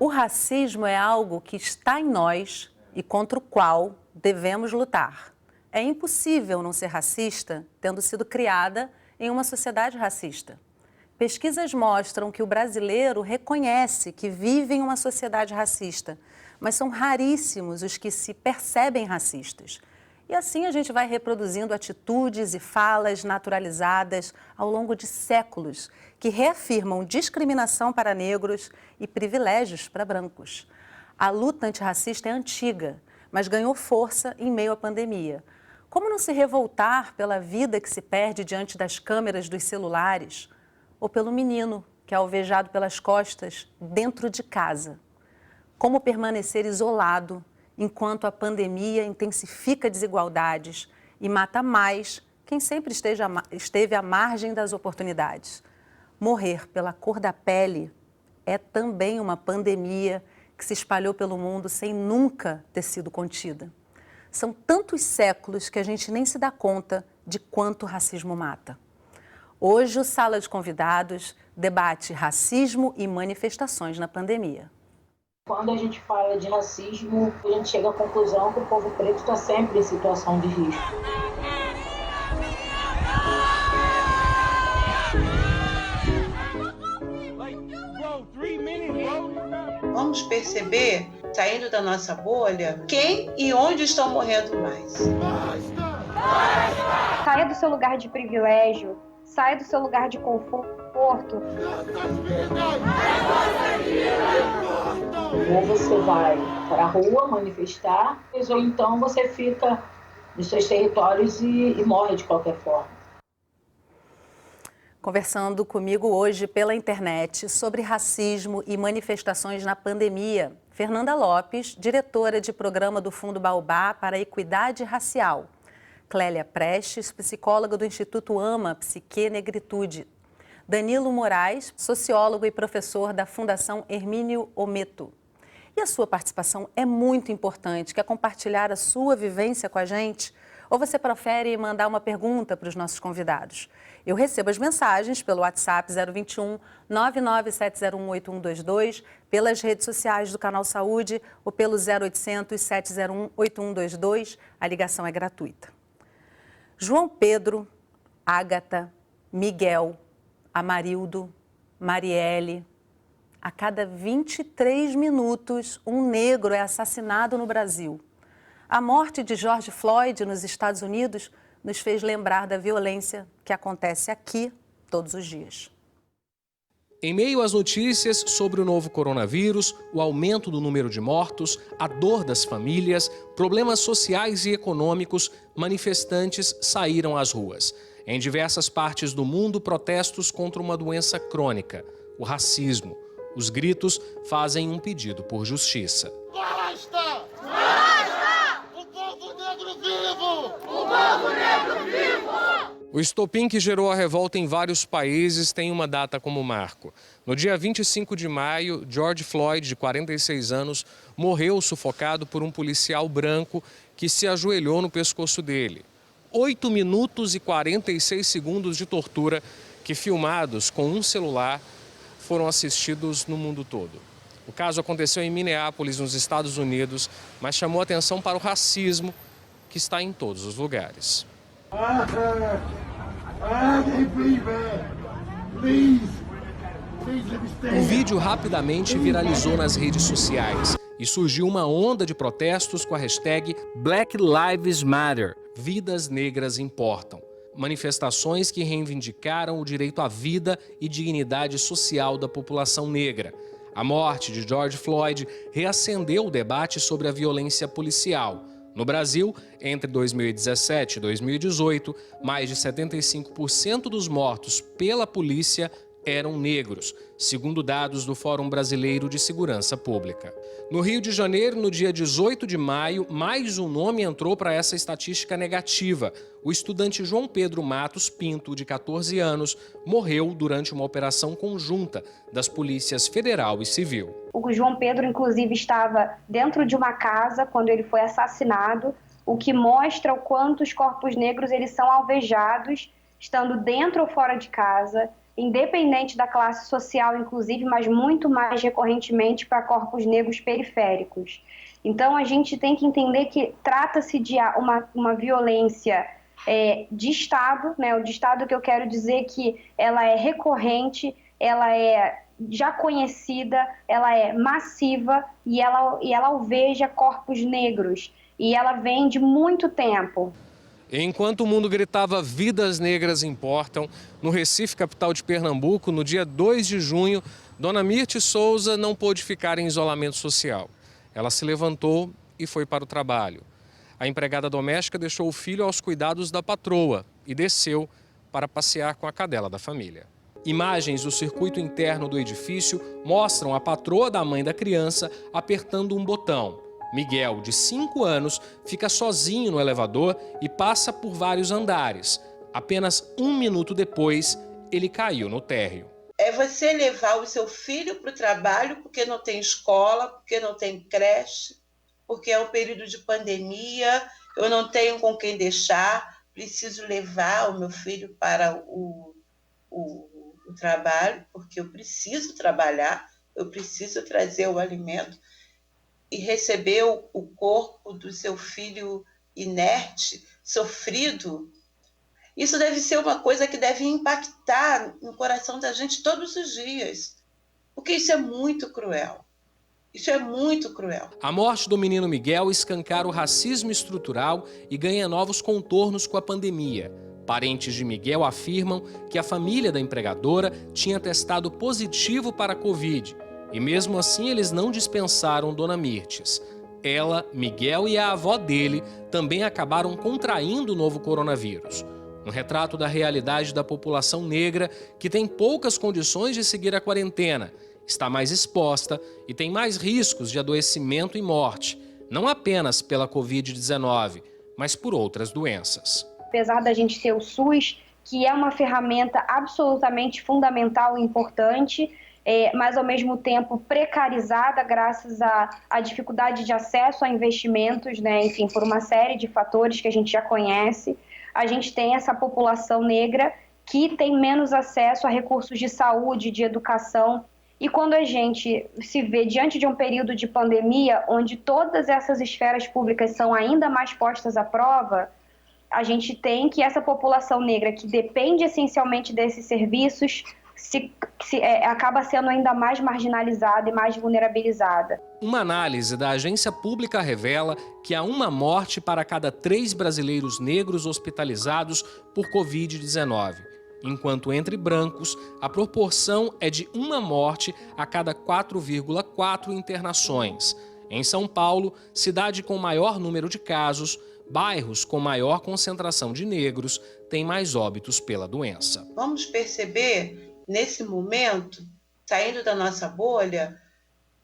O racismo é algo que está em nós e contra o qual devemos lutar. É impossível não ser racista tendo sido criada em uma sociedade racista. Pesquisas mostram que o brasileiro reconhece que vive em uma sociedade racista, mas são raríssimos os que se percebem racistas. E assim a gente vai reproduzindo atitudes e falas naturalizadas ao longo de séculos que reafirmam discriminação para negros e privilégios para brancos. A luta antirracista é antiga, mas ganhou força em meio à pandemia. Como não se revoltar pela vida que se perde diante das câmeras dos celulares? Ou pelo menino que é alvejado pelas costas dentro de casa? Como permanecer isolado enquanto a pandemia intensifica desigualdades e mata mais quem sempre esteve à margem das oportunidades? Morrer pela cor da pele é também uma pandemia que se espalhou pelo mundo sem nunca ter sido contida. São tantos séculos que a gente nem se dá conta de quanto o racismo mata. Hoje, o Sala de Convidados debate racismo e manifestações na pandemia. Quando a gente fala de racismo, a gente chega à conclusão que o povo preto está sempre em situação de risco. Vamos perceber, saindo da nossa bolha, quem e onde estão morrendo mais. Saia do seu lugar de privilégio, saia do seu lugar de conforto. Ou você vai para a rua manifestar, ou então você fica nos seus territórios e morre de qualquer forma. Conversando comigo hoje pela internet sobre racismo e manifestações na pandemia, Fernanda Lopes, diretora de programa do Fundo Baobá para a Equidade Racial. Clélia Prestes, psicóloga do Instituto AMA Psique Negritude. Danilo Moraes, sociólogo e professor da Fundação Hermínio Ometo. E a sua participação é muito importante. Quer compartilhar a sua vivência com a gente? Ou você prefere mandar uma pergunta para os nossos convidados? Eu recebo as mensagens pelo WhatsApp 021 99701 8122, pelas redes sociais do Canal Saúde ou pelo 0800 701 8122. A ligação é gratuita. João Pedro, Ágata, Miguel, Amarildo, Marielle. A cada 23 minutos, um negro é assassinado no Brasil. A morte de George Floyd nos Estados Unidos nos fez lembrar da violência que acontece aqui todos os dias. Em meio às notícias sobre o novo coronavírus, o aumento do número de mortos, a dor das famílias, problemas sociais e econômicos, manifestantes saíram às ruas. Em diversas partes do mundo, protestos contra uma doença crônica, o racismo. Os gritos fazem um pedido por justiça. Basta! Basta! O povo negro vivo! O povo negro vivo! O estopim que gerou a revolta em vários países tem uma data como marco. No dia 25 de maio, George Floyd, de 46 anos, morreu sufocado por um policial branco que se ajoelhou no pescoço dele. 8 minutos e 46 segundos de tortura que, filmados com um celular, foram assistidos no mundo todo. O caso aconteceu em Minneapolis, nos Estados Unidos, mas chamou atenção para o racismo que está em todos os lugares. O vídeo rapidamente viralizou nas redes sociais e surgiu uma onda de protestos com a hashtag Black Lives Matter, Vidas Negras Importam. Manifestações que reivindicaram o direito à vida e dignidade social da população negra. A morte de George Floyd reacendeu o debate sobre a violência policial. No Brasil, entre 2017 e 2018, mais de 75% dos mortos pela polícia eram negros, segundo dados do Fórum Brasileiro de Segurança Pública. No Rio de Janeiro, no dia 18 de maio, mais um nome entrou para essa estatística negativa. O estudante João Pedro Matos Pinto, de 14 anos, morreu durante uma operação conjunta das polícias federal e civil. O João Pedro, inclusive, estava dentro de uma casa quando ele foi assassinado, o que mostra o quanto os corpos negros eles são alvejados, estando dentro ou fora de casa. independente da classe social, inclusive, mas muito mais recorrentemente para corpos negros periféricos. Então, a gente tem que entender que trata-se de uma violência de Estado, né? O de Estado que eu quero dizer que ela é recorrente, ela é já conhecida, ela é massiva e ela alveja corpos negros. E ela vem de muito tempo. Enquanto o mundo gritava "Vidas negras importam", no Recife, capital de Pernambuco, no dia 2 de junho, Dona Mirte Souza não pôde ficar em isolamento social. Ela se levantou e foi para o trabalho. A empregada doméstica deixou o filho aos cuidados da patroa e desceu para passear com a cadela da família. Imagens do circuito interno do edifício mostram a patroa da mãe da criança apertando um botão. Miguel, de 5 anos, fica sozinho no elevador e passa por vários andares. Apenas 1 minuto depois, ele caiu no térreo. É você levar o seu filho para o trabalho porque não tem escola, porque não tem creche, porque é um período de pandemia, eu não tenho com quem deixar, preciso levar o meu filho para o trabalho, porque eu preciso trabalhar, eu preciso trazer o alimento, e receber o corpo do seu filho inerte, sofrido. Isso deve ser uma coisa que deve impactar no coração da gente todos os dias, porque isso é muito cruel. Isso é muito cruel. A morte do menino Miguel escancara o racismo estrutural e ganha novos contornos com a pandemia. Parentes de Miguel afirmam que a família da empregadora tinha testado positivo para a Covid. E mesmo assim eles não dispensaram Dona Mirtes. Ela, Miguel e a avó dele também acabaram contraindo o novo coronavírus. Um retrato da realidade da população negra que tem poucas condições de seguir a quarentena, está mais exposta e tem mais riscos de adoecimento e morte, não apenas pela Covid-19, mas por outras doenças. Apesar da gente ter o SUS, que é uma ferramenta absolutamente fundamental e importante, mas ao mesmo tempo precarizada graças à dificuldade de acesso a investimentos, né? Enfim, por uma série de fatores que a gente já conhece, a gente tem essa população negra que tem menos acesso a recursos de saúde, de educação. E quando a gente se vê diante de um período de pandemia, onde todas essas esferas públicas são ainda mais postas à prova, a gente tem que essa população negra, que depende essencialmente desses serviços, acaba sendo ainda mais marginalizada e mais vulnerabilizada. Uma análise da agência pública revela que há uma morte para cada 3 brasileiros negros hospitalizados por Covid-19, enquanto entre brancos a proporção é de uma morte a cada 4,4 internações. Em São Paulo, cidade com maior número de casos, bairros com maior concentração de negros têm mais óbitos pela doença. Vamos perceber, nesse momento, saindo da nossa bolha,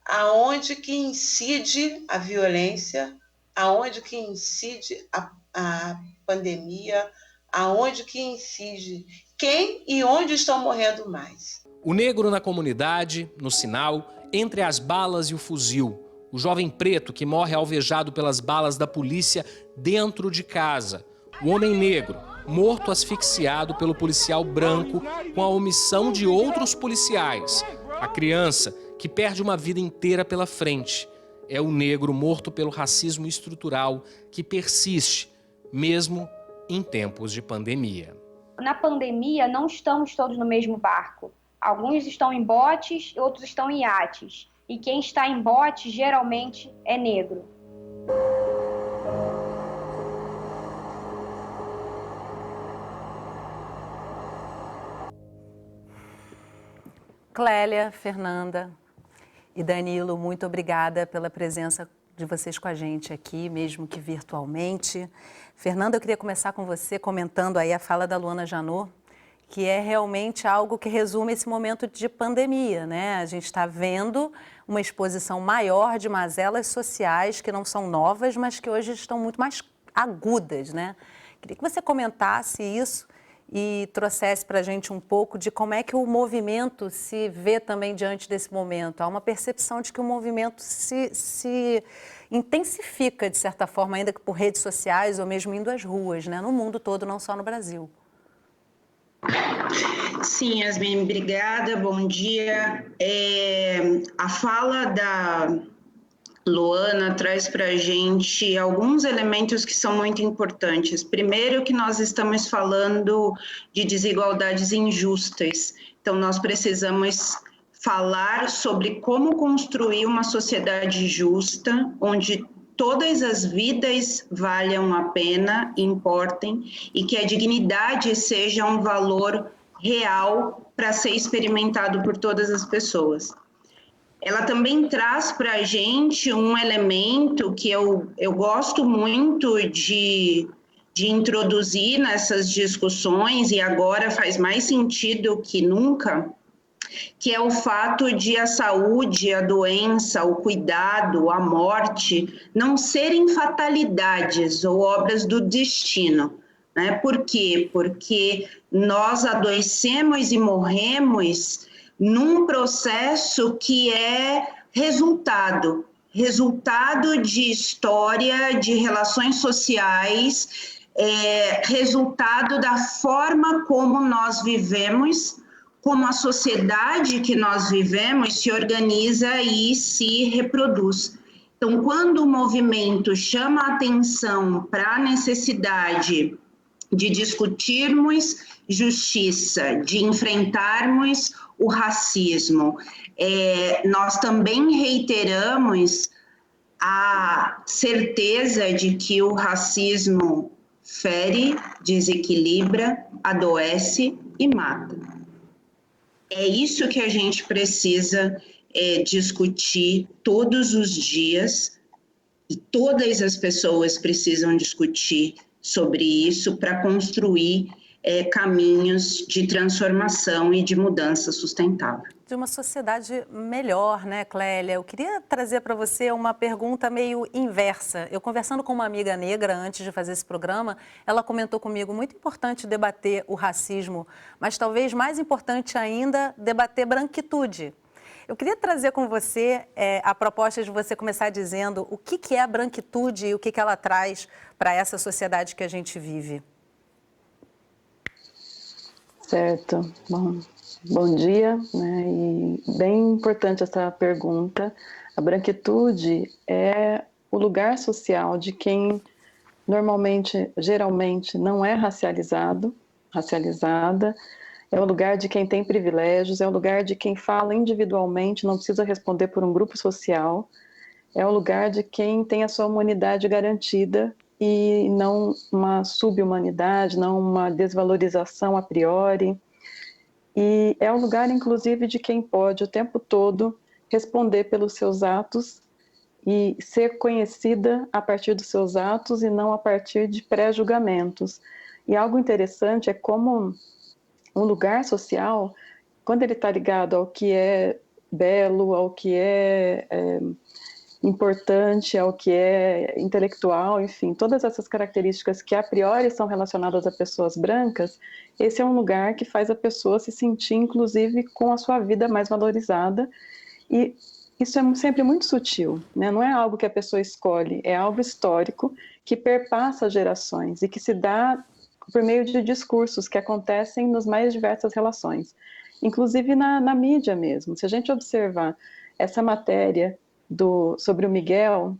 aonde que incide a violência, aonde que incide a pandemia, aonde que incide quem e onde estão morrendo mais. O negro na comunidade, no sinal, entre as balas e o fuzil. O jovem preto que morre alvejado pelas balas da polícia dentro de casa. O homem negro, morto asfixiado pelo policial branco com a omissão de outros policiais. A criança que perde uma vida inteira pela frente. É o negro morto pelo racismo estrutural que persiste, mesmo em tempos de pandemia. Na pandemia, não estamos todos no mesmo barco. Alguns estão em botes, outros estão em iates. E quem está em bote, geralmente, é negro. Clélia, Fernanda e Danilo, muito obrigada pela presença de vocês com a gente aqui, mesmo que virtualmente. Fernanda, eu queria começar com você comentando aí a fala da Luana Janot, que é realmente algo que resume esse momento de pandemia, né? A gente está vendo uma exposição maior de mazelas sociais que não são novas, mas que hoje estão muito mais agudas, né? Queria que você comentasse isso e trouxesse para a gente um pouco de como é que o movimento se vê também diante desse momento. Há uma percepção de que o movimento se intensifica, de certa forma, ainda que por redes sociais ou mesmo indo às ruas, né? No mundo todo, não só no Brasil. Sim, Yasmin, obrigada, bom dia. A fala da Luana traz para a gente alguns elementos que são muito importantes. Primeiro, que nós estamos falando de desigualdades injustas, então nós precisamos falar sobre como construir uma sociedade justa, onde todas as vidas valham a pena, importem, e que a dignidade seja um valor real para ser experimentado por todas as pessoas. Ela também traz para a gente um elemento que eu gosto muito de introduzir nessas discussões, e agora faz mais sentido que nunca, que é o fato de a saúde, a doença, o cuidado, a morte não serem fatalidades ou obras do destino. Né? Por quê? Porque nós adoecemos e morremos num processo que é resultado de história, de relações sociais, resultado da forma como nós vivemos, como a sociedade que nós vivemos se organiza e se reproduz. Então, quando o movimento chama a atenção para a necessidade de discutirmos justiça, de enfrentarmos o racismo, nós também reiteramos a certeza de que o racismo fere, desequilibra, adoece e mata. É isso que a gente precisa discutir todos os dias, e todas as pessoas precisam discutir sobre isso para construir caminhos de transformação e de mudança sustentável. De uma sociedade melhor, né, Clélia? Eu queria trazer para você uma pergunta meio inversa. Eu conversando com uma amiga negra antes de fazer esse programa, ela comentou comigo, muito importante debater o racismo, mas talvez mais importante ainda, debater branquitude. Eu queria trazer com você a proposta de você começar dizendo o que é a branquitude e o que ela traz para essa sociedade que a gente vive. Certo. Bom dia, né? E bem importante essa pergunta. A branquitude é o lugar social de quem geralmente não é racializada, é o lugar de quem tem privilégios, é o lugar de quem fala individualmente, não precisa responder por um grupo social, é o lugar de quem tem a sua humanidade garantida e não uma subhumanidade, não uma desvalorização a priori. E é o lugar, inclusive, de quem pode o tempo todo responder pelos seus atos e ser conhecida a partir dos seus atos e não a partir de pré-julgamentos. E algo interessante é como um lugar social, quando ele está ligado ao que é belo, ao que é importante, ao que é intelectual, enfim, todas essas características que a priori são relacionadas a pessoas brancas, esse é um lugar que faz a pessoa se sentir, inclusive, com a sua vida mais valorizada, e isso é sempre muito sutil, né? Não é algo que a pessoa escolhe, é algo histórico que perpassa gerações e que se dá por meio de discursos que acontecem nas mais diversas relações, inclusive na mídia mesmo. Se a gente observar essa matéria sobre o Miguel,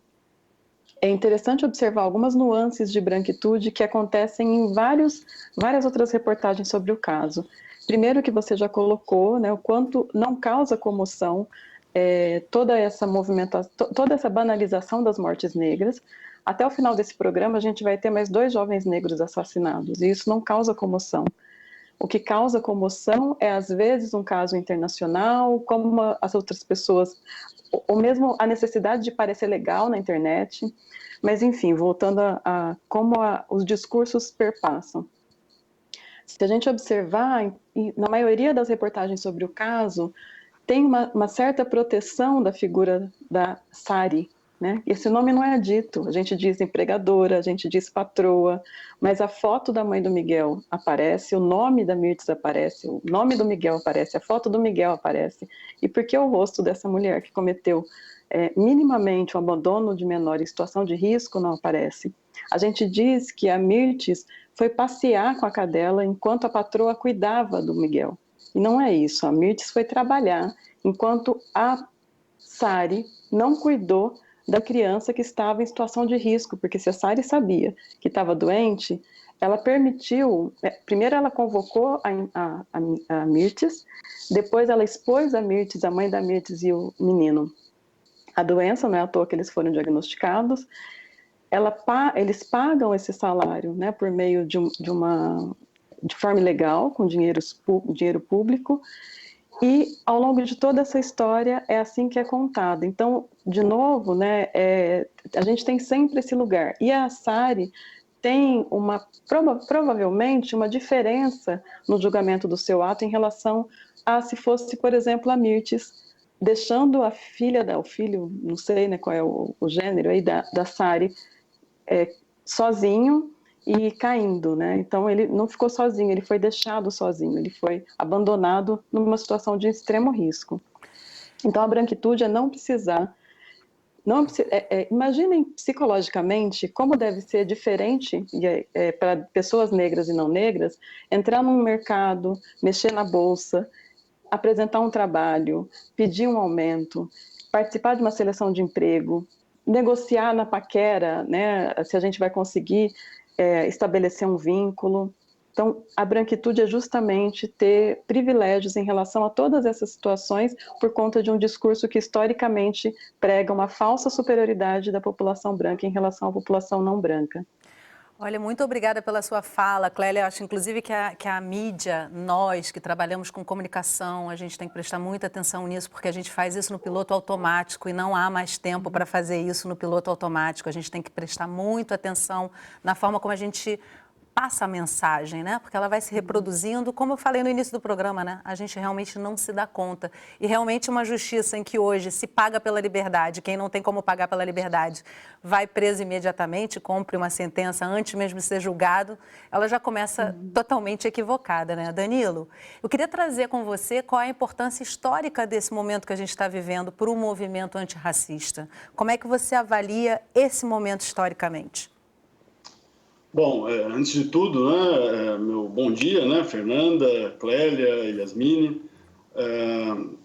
é interessante observar algumas nuances de branquitude que acontecem em várias outras reportagens sobre o caso. Primeiro, que você já colocou, né, o quanto não causa comoção toda essa movimentação, toda essa banalização das mortes negras. Até o final desse programa, a gente vai ter mais 2 jovens negros assassinados, e isso não causa comoção. O que causa comoção é, às vezes, um caso internacional, como as outras pessoas, ou mesmo a necessidade de parecer legal na internet. Mas, enfim, voltando a como os discursos perpassam. Se a gente observar, na maioria das reportagens sobre o caso, tem uma certa proteção da figura da Sari, né? Esse nome não é dito, a gente diz empregadora, a gente diz patroa, mas a foto da mãe do Miguel aparece, o nome da Mirtes aparece, o nome do Miguel aparece, a foto do Miguel aparece. E por que o rosto dessa mulher que cometeu minimamente o abandono de menor em situação de risco não aparece? A gente diz que a Mirtes foi passear com a cadela enquanto a patroa cuidava do Miguel. E não é isso, a Mirtes foi trabalhar enquanto a Sari não cuidou da criança que estava em situação de risco, porque se a Sari sabia que estava doente, ela permitiu, primeiro ela convocou a Mirtes, depois ela expôs a Mirtes, a mãe da Mirtes e o menino, a doença, não é à toa que eles foram diagnosticados. Eles pagam esse salário, né, por meio de forma ilegal, com dinheiro público, e ao longo de toda essa história é assim que é contado. Então, de novo, né, a gente tem sempre esse lugar. E a Sari tem provavelmente uma diferença no julgamento do seu ato em relação a se fosse, por exemplo, a Mirtes, deixando a filha, o filho, não sei, né, qual é o gênero aí da Sari, sozinho e caindo, né? Então ele não ficou sozinho, ele foi deixado sozinho, ele foi abandonado numa situação de extremo risco. Então a branquitude é não precisar. Imaginem psicologicamente como deve ser diferente para pessoas negras e não negras entrar num mercado, mexer na bolsa, apresentar um trabalho, pedir um aumento, participar de uma seleção de emprego, negociar na paquera, né, se a gente vai conseguir estabelecer um vínculo. Então, a branquitude é justamente ter privilégios em relação a todas essas situações por conta de um discurso que historicamente prega uma falsa superioridade da população branca em relação à população não branca. Olha, muito obrigada pela sua fala, Clélia. Eu acho, inclusive, que a mídia, nós que trabalhamos com comunicação, a gente tem que prestar muita atenção nisso, porque a gente faz isso no piloto automático e não há mais tempo para fazer isso no piloto automático. A gente tem que prestar muita atenção na forma como a gente passa a mensagem, né? Porque ela vai se reproduzindo, como eu falei no início do programa, né? A gente realmente não se dá conta. E realmente uma justiça em que hoje se paga pela liberdade, quem não tem como pagar pela liberdade vai preso imediatamente, cumpre uma sentença antes mesmo de ser julgado, ela já começa totalmente equivocada, né? Danilo, eu queria trazer com você qual é a importância histórica desse momento que a gente está vivendo para o movimento antirracista. Como é que você avalia esse momento historicamente? Bom, antes de tudo, né, meu bom dia, né, Fernanda, Clélia, Yasmine,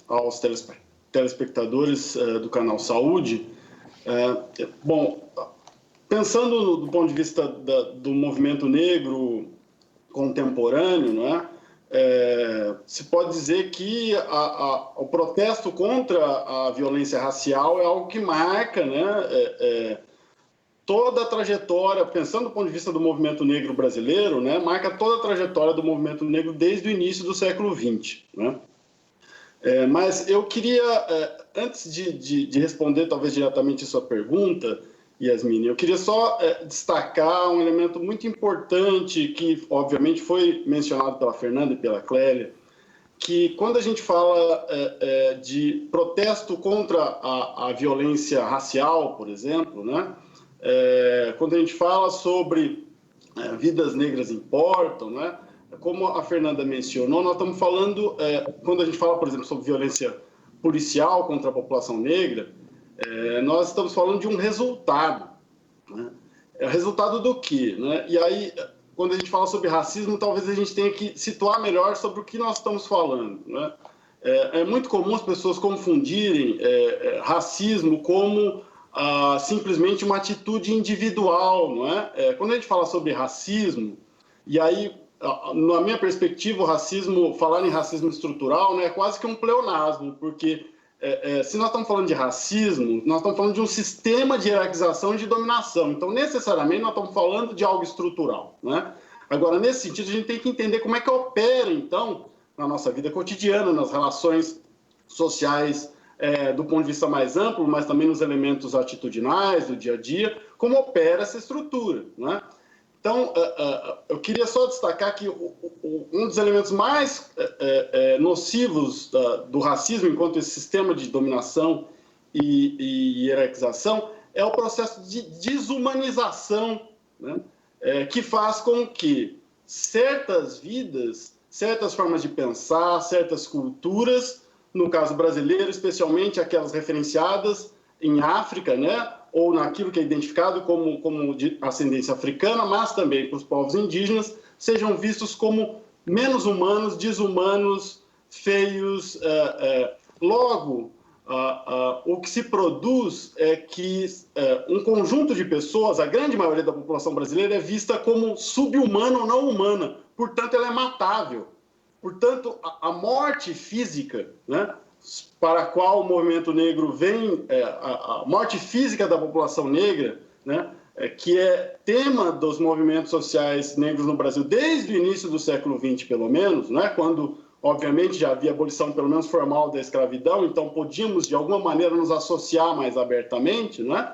aos telespectadores do canal Saúde. Bom, pensando do ponto de vista do movimento negro contemporâneo, né, se pode dizer que o protesto contra a violência racial é algo que marca, né, toda a trajetória, pensando do ponto de vista do movimento negro brasileiro, né, marca toda a trajetória do movimento negro desde o início do século XX. Né? Mas eu queria, antes de responder talvez diretamente a sua pergunta, Yasmine, eu queria só destacar um elemento muito importante que, obviamente, foi mencionado pela Fernanda e pela Clélia, que quando a gente fala de protesto contra a violência racial, por exemplo, né, quando a gente fala sobre vidas negras importam, né? Como a Fernanda mencionou, nós estamos falando, quando a gente fala, por exemplo, sobre violência policial contra a população negra, nós estamos falando de um resultado. Né? Resultado do quê? Né? E aí, quando a gente fala sobre racismo, talvez a gente tenha que situar melhor sobre o que nós estamos falando. Né? É muito comum as pessoas confundirem racismo como simplesmente uma atitude individual, não é? Quando a gente fala sobre racismo, e aí, na minha perspectiva, o racismo, falar em racismo estrutural, né, é quase que um pleonasmo, porque se nós estamos falando de racismo, nós estamos falando de um sistema de hierarquização e de dominação, então necessariamente nós estamos falando de algo estrutural, né? Agora, nesse sentido, a gente tem que entender como é que opera, então, na nossa vida cotidiana, nas relações sociais, do ponto de vista mais amplo, mas também nos elementos atitudinais do dia a dia, como opera essa estrutura, né? Então, eu queria só destacar que um dos elementos mais nocivos do racismo, enquanto esse sistema de dominação e hierarquização, é o processo de desumanização, né? Que faz com que certas vidas, certas formas de pensar, certas culturas, no caso brasileiro, especialmente aquelas referenciadas em África, né, ou naquilo que é identificado como de ascendência africana, mas também para os povos indígenas, sejam vistos como menos humanos, desumanos, feios. Logo, o que se produz é que um conjunto de pessoas, a grande maioria da população brasileira, é vista como sub-humana ou não humana, portanto, ela é matável. Portanto, a morte física, né, para a qual o movimento negro vem, a morte física da população negra, né, que é tema dos movimentos sociais negros no Brasil desde o início do século XX, pelo menos, né, quando, obviamente, já havia abolição, pelo menos formal, da escravidão, então podíamos, de alguma maneira, nos associar mais abertamente, né?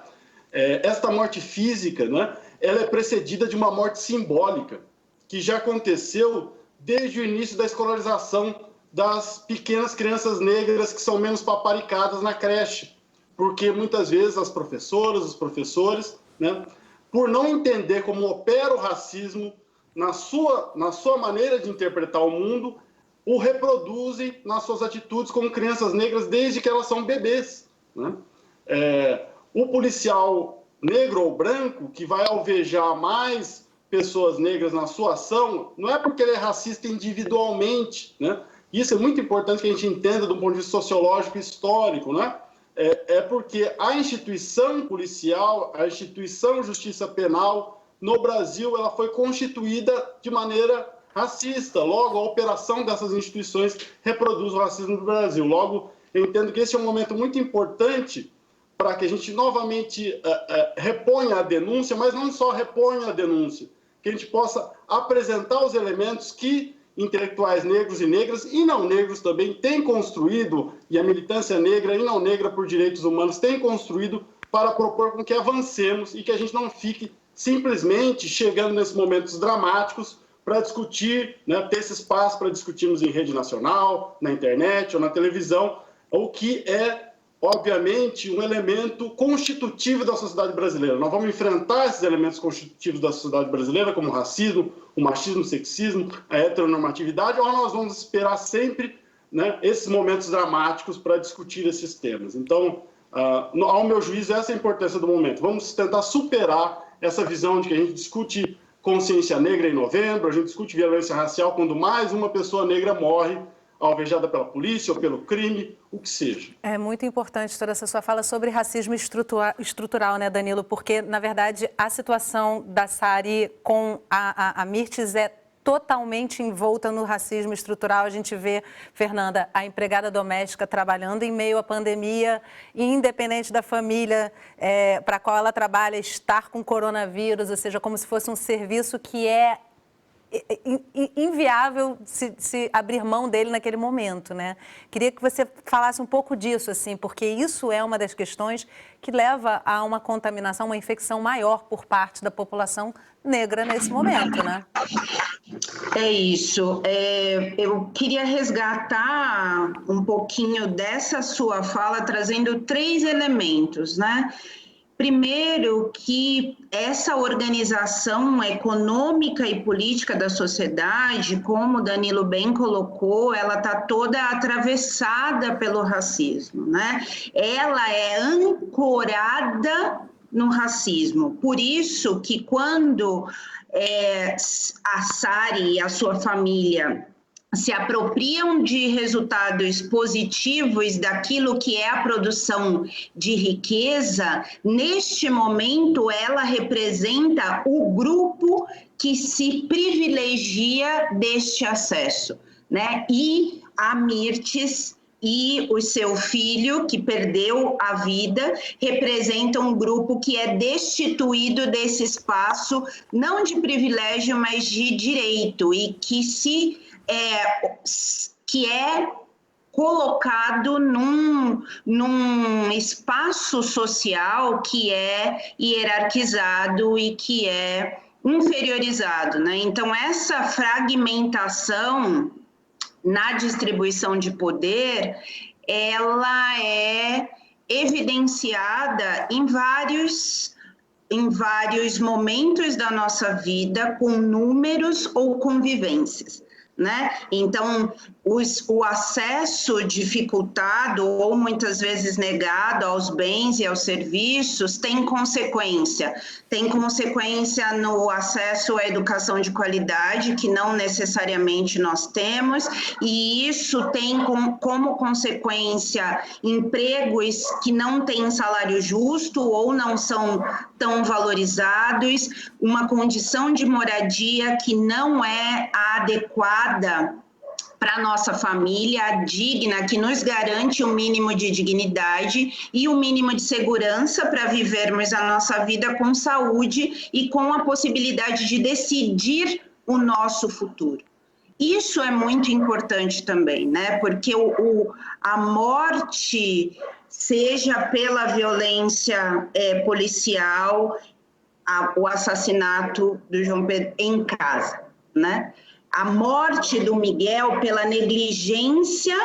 Esta morte física, né, ela é precedida de uma morte simbólica, que já aconteceu desde o início da escolarização das pequenas crianças negras que são menos paparicadas na creche, porque muitas vezes as professoras, os professores, né, por não entender como opera o racismo na sua maneira de interpretar o mundo, o reproduzem nas suas atitudes com crianças negras desde que elas são bebês, né? O policial negro ou branco que vai alvejar mais pessoas negras na sua ação, não é porque ele é racista individualmente, né? Isso é muito importante que a gente entenda do ponto de vista sociológico e histórico, né? É porque a instituição policial, a instituição justiça penal no Brasil, ela foi constituída de maneira racista. Logo, a operação dessas instituições reproduz o racismo no Brasil. Logo, eu entendo que esse é um momento muito importante para que a gente novamente reponha a denúncia, mas não só reponha a denúncia, que a gente possa apresentar os elementos que intelectuais negros e negras, e não negros também, têm construído, e a militância negra e não negra por direitos humanos tem construído para propor com que avancemos e que a gente não fique simplesmente chegando nesses momentos dramáticos para discutir, né, ter esse espaço para discutirmos em rede nacional, na internet ou na televisão, o que é, obviamente, um elemento constitutivo da sociedade brasileira. Nós vamos enfrentar esses elementos constitutivos da sociedade brasileira, como o racismo, o machismo, o sexismo, a heteronormatividade, ou nós vamos esperar sempre, né, esses momentos dramáticos para discutir esses temas. Então, ao meu juízo, essa é a importância do momento. Vamos tentar superar essa visão de que a gente discute consciência negra em novembro, a gente discute violência racial quando mais uma pessoa negra morre alvejada pela polícia ou pelo crime, o que seja. É muito importante toda essa sua fala sobre racismo estrutural, né, Danilo? Porque, na verdade, a situação da Sari com a Mirtes é totalmente envolta no racismo estrutural. A gente vê, Fernanda, a empregada doméstica trabalhando em meio à pandemia, independente da família para a qual ela trabalha, estar com coronavírus, ou seja, como se fosse um serviço que é inviável se abrir mão dele naquele momento, né? Queria que você falasse um pouco disso, assim, porque isso é uma das questões que leva a uma contaminação, uma infecção maior por parte da população negra nesse momento, né? É isso. Eu queria resgatar um pouquinho dessa sua fala, trazendo 3 elementos, né? Primeiro, que essa organização econômica e política da sociedade, como o Danilo bem colocou, ela está toda atravessada pelo racismo, né? Ela é ancorada no racismo. Por isso que quando a Sari e a sua família se apropriam de resultados positivos daquilo que é a produção de riqueza, neste momento ela representa o grupo que se privilegia deste acesso, né? E a Mirtes e o seu filho, que perdeu a vida, representam um grupo que é destituído desse espaço, não de privilégio, mas de direito, e que é colocado num espaço social que é hierarquizado e que é inferiorizado, né? Então, essa fragmentação na distribuição de poder, ela é evidenciada em vários momentos da nossa vida, com números ou convivências. né? Então, o acesso dificultado ou muitas vezes negado aos bens e aos serviços tem consequência. Tem consequência no acesso à educação de qualidade, que não necessariamente nós temos, e isso tem como consequência empregos que não têm salário justo ou não são tão valorizados, uma condição de moradia que não é adequada para a nossa família, digna, que nos garante o mínimo de dignidade e o mínimo de segurança para vivermos a nossa vida com saúde e com a possibilidade de decidir o nosso futuro. Isso é muito importante também, né? Porque a morte, seja pela violência policial, o assassinato do João Pedro em casa, né? A morte do Miguel pela negligência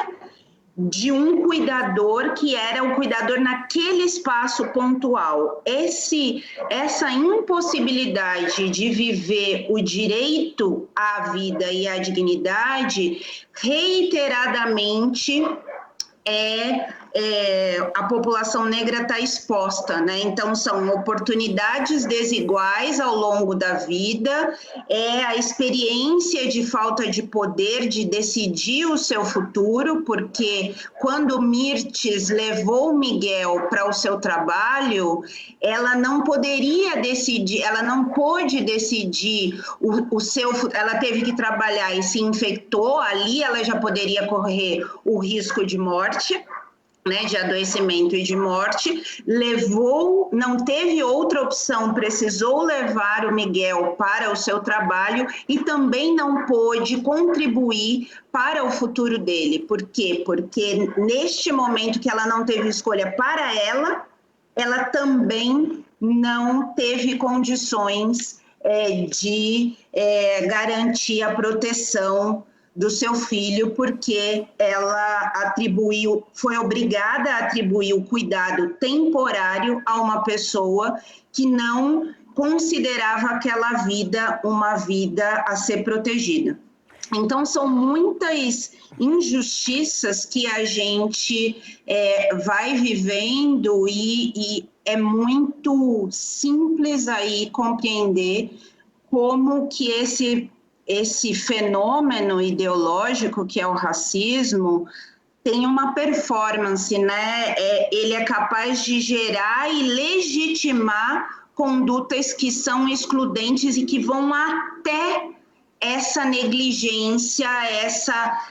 de um cuidador que era o cuidador naquele espaço pontual. Essa impossibilidade de viver o direito à vida e à dignidade, reiteradamente, a população negra está exposta, né? Então, são oportunidades desiguais ao longo da vida, a experiência de falta de poder de decidir o seu futuro, porque quando Mirtes levou Miguel para o seu trabalho, ela não poderia decidir, ela não pôde decidir o seu futuro, ela teve que trabalhar e se infectou, ali ela já poderia correr o risco de morte, né, de adoecimento e de morte, não teve outra opção, precisou levar o Miguel para o seu trabalho e também não pôde contribuir para o futuro dele. Por quê? Porque neste momento que ela não teve escolha para ela também não teve condições de garantir a proteção do seu filho, porque ela foi obrigada a atribuir o cuidado temporário a uma pessoa que não considerava aquela vida uma vida a ser protegida. Então, são muitas injustiças que a gente vai vivendo e é muito simples aí compreender como que esse fenômeno ideológico que é o racismo tem uma performance, né? Ele é capaz de gerar e legitimar condutas que são excludentes e que vão até essa negligência,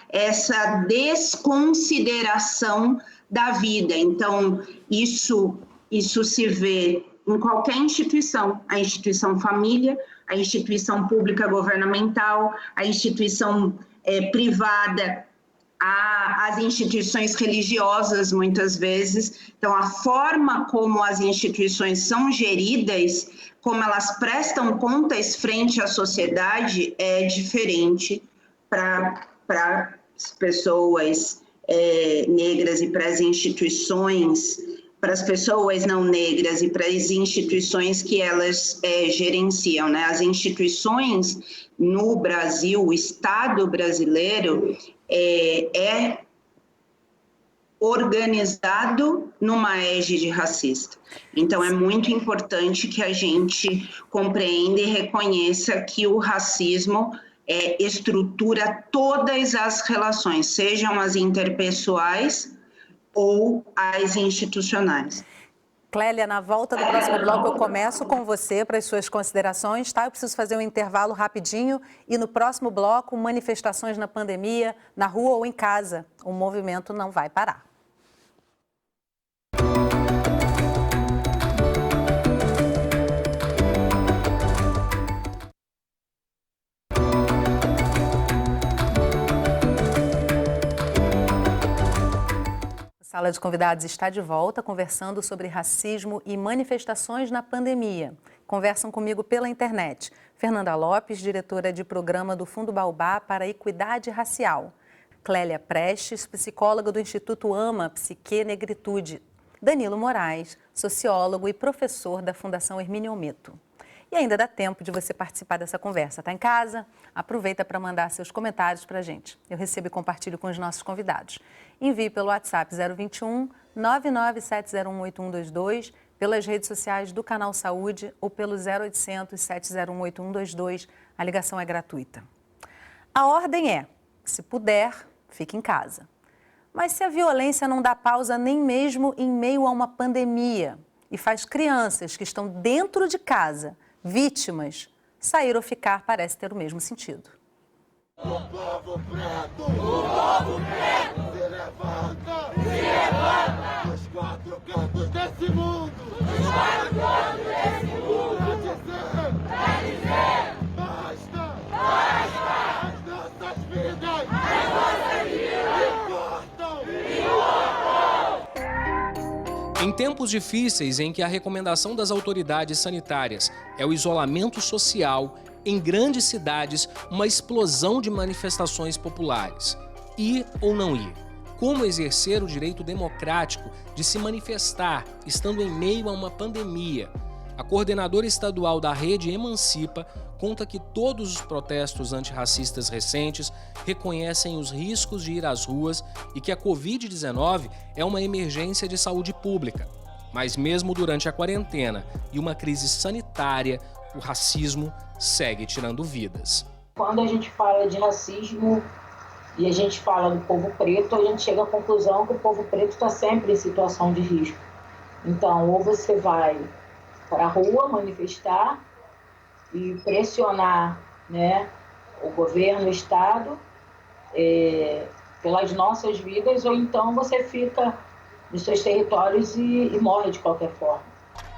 essa desconsideração da vida. Então, isso se vê em qualquer instituição, a instituição família, a instituição pública governamental, a instituição privada, as instituições religiosas, muitas vezes. Então, a forma como as instituições são geridas, como elas prestam contas frente à sociedade, é diferente para as pessoas negras e para as instituições, para as pessoas não negras e para as instituições que elas gerenciam, né? As instituições no Brasil, o Estado brasileiro é organizado numa égide racista. Então, é muito importante que a gente compreenda e reconheça que o racismo estrutura todas as relações, sejam as interpessoais ou as institucionais. Clélia, na volta do próximo bloco eu começo com você para as suas considerações, tá? Eu preciso fazer um intervalo rapidinho e no próximo bloco, manifestações na pandemia, na rua ou em casa. O movimento não vai parar. A Sala de Convidados está de volta conversando sobre racismo e manifestações na pandemia. Conversam comigo pela internet. Fernanda Lopes, diretora de programa do Fundo Baobá para a Equidade Racial. Clélia Prestes, psicóloga do Instituto AMA, Psique Negritude. Danilo Moraes, sociólogo e professor da Fundação Hermínio Ometo. E ainda dá tempo de você participar dessa conversa. Está em casa? Aproveita para mandar seus comentários para a gente. Eu recebo e compartilho com os nossos convidados. Envie pelo WhatsApp 021 997018122, pelas redes sociais do Canal Saúde ou pelo 0800 701 8122. A ligação é gratuita. A ordem é, se puder, fique em casa. Mas se a violência não dá pausa nem mesmo em meio a uma pandemia e faz crianças que estão dentro de casa, vítimas, sair ou ficar parece ter o mesmo sentido. O povo preto! O povo preto! Se levanta! Se levanta! Dos quatro cantos desse mundo! Dos quatro cantos desse mundo! Pra dizer! Basta! Basta! As nossas vidas! As nossas vidas! Importam! Em tempos difíceis em que a recomendação das autoridades sanitárias é o isolamento social, em grandes cidades, uma explosão de manifestações populares. Ir ou não ir? Como exercer o direito democrático de se manifestar, estando em meio a uma pandemia? A coordenadora estadual da Rede Emancipa conta que todos os protestos antirracistas recentes reconhecem os riscos de ir às ruas e que a Covid-19 é uma emergência de saúde pública. Mas mesmo durante a quarentena e uma crise sanitária, o racismo segue tirando vidas. Quando a gente fala de racismo e a gente fala do povo preto, a gente chega à conclusão que o povo preto está sempre em situação de risco. Então, ou você vai para a rua manifestar e pressionar, né, o governo, o Estado, pelas nossas vidas, ou então você fica nos seus territórios e morre de qualquer forma.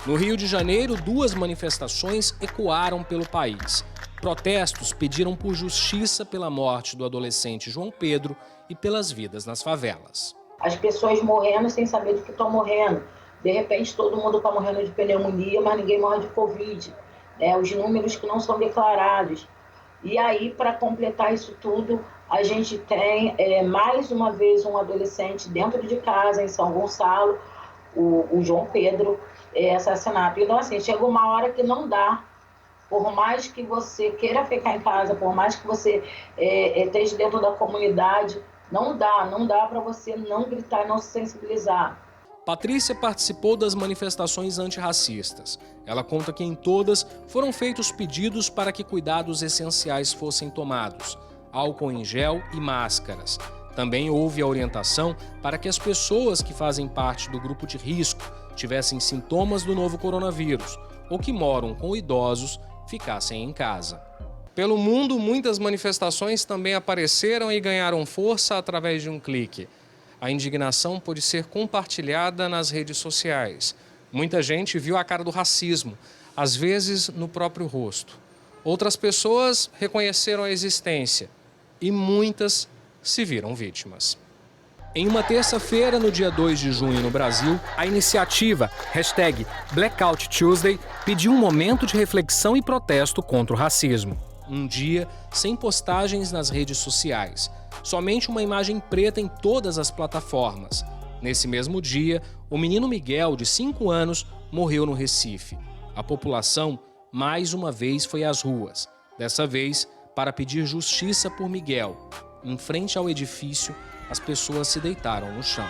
No Rio de Janeiro, 2 manifestações ecoaram pelo país. Protestos pediram por justiça pela morte do adolescente João Pedro e pelas vidas nas favelas. As pessoas morrendo sem saber do que estão morrendo. De repente, todo mundo está morrendo de pneumonia, mas ninguém morre de Covid. Os números que não são declarados. E aí, para completar isso tudo, a gente tem mais uma vez um adolescente dentro de casa, em São Gonçalo, o João Pedro, assassinado. Então, assim, chega uma hora que não dá. Por mais que você queira ficar em casa, por mais que você esteja dentro da comunidade, não dá para você não gritar e não se sensibilizar. Patrícia participou das manifestações antirracistas. Ela conta que em todas foram feitos pedidos para que cuidados essenciais fossem tomados: álcool em gel e máscaras. Também houve a orientação para que as pessoas que fazem parte do grupo de risco tivessem sintomas do novo coronavírus ou que moram com idosos ficassem em casa. Pelo mundo, muitas manifestações também apareceram e ganharam força através de um clique. A indignação pôde ser compartilhada nas redes sociais. Muita gente viu a cara do racismo, às vezes no próprio rosto. Outras pessoas reconheceram a existência e muitas se viram vítimas. Em uma terça-feira, no dia 2 de junho no Brasil, a iniciativa #Blackout Tuesday pediu um momento de reflexão e protesto contra o racismo. Um dia sem postagens nas redes sociais, somente uma imagem preta em todas as plataformas. Nesse mesmo dia, o menino Miguel, de 5 anos, morreu no Recife. A população, mais uma vez, foi às ruas, dessa vez para pedir justiça por Miguel. Em frente ao edifício, as pessoas se deitaram no chão.